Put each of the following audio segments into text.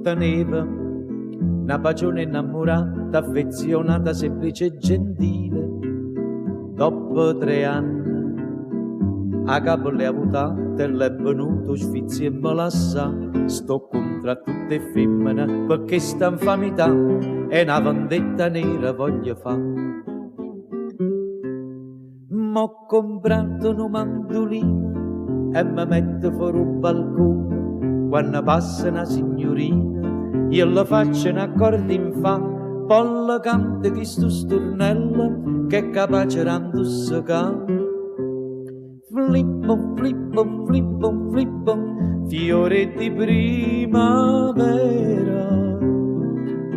teneva una pagione innamorata, affezionata, semplice e gentile. Dopo 3 anni a capo le avutate, le è venuto sfizio e molassa. Sto contro tutte femmine perché sta infamità è una vendetta nera voglio fa. M'ho comprato un mandolino e mi metto fuori un balcone. Quando passa una signorina io la faccio un accordo in fa. Poi la canta chi sto stornello che è capace randussacà. Flippo, flippo, flippo, flippo, fiore di primavera.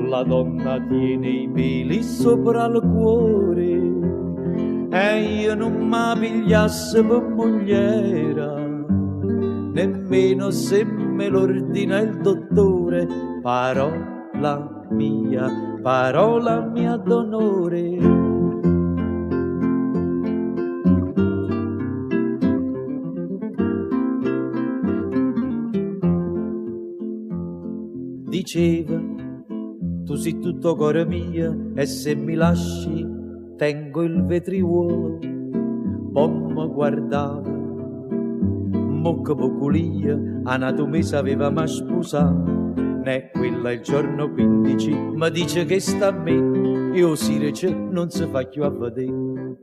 La donna tiene i peli sopra il cuore e io non mi pigliasse per mogliera, nemmeno se me l'ordina il dottore. Parola mia d'onore. Diceva, tu sei tutto cuore mio e se mi lasci tengo il vetriuolo. Poi mi guardava, mo che poculia, anatomia sapeva ma sposato. Né quella il giorno 15 mi dice che sta a me, io Sirice non si fa più a vedere.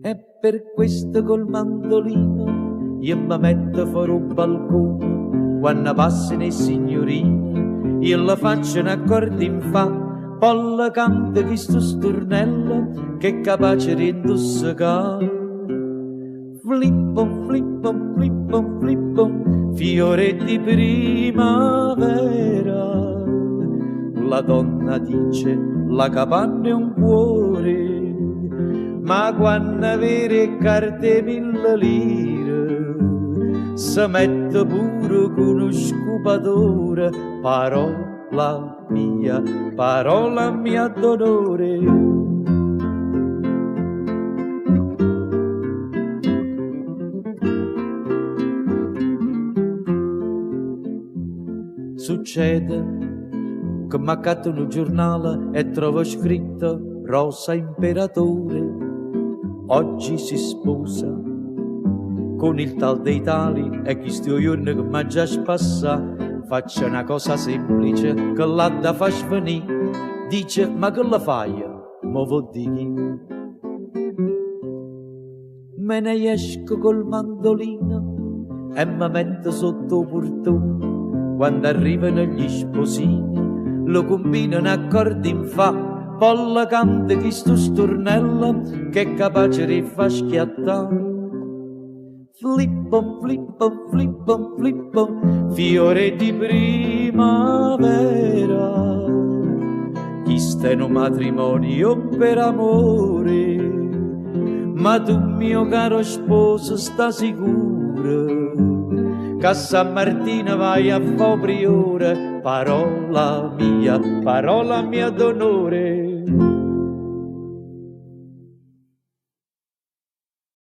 E per questo col mandolino io mi metto fuori un balcone. Quando passano i signorini io la faccio un accordo in fa. Poi la canta chi sto stornello che è capace di indossacare. Flippo, flippo, flippo, flippo, fiore di primavera. La donna dice la capanna è un cuore, ma quando avere carte 1000 lire si mette pure con uno scupatore. Parola mia d'onore. Succede che m'accatto un giornale e trovo scritto Rosa Imperatore oggi si sposa con il tal dei tali e chi sto giorno che m'ha già spassa. Faccio una cosa semplice che l'ha da far svenire. Dice ma che la fai? Mo vo di chi? Me ne esco col mandolino e mi metto sotto portone. Quando arrivano gli sposini lo combinano accordi in fa. Poi la canta chi sto stornello che è capace di far schiattare. Flippo, flippo, flippo, flippo, fiore di primavera. Chi sta in un matrimonio per amore, ma tu mio caro sposo sta sicuro che a San Martino vai a fa priore. Parola mia d'onore.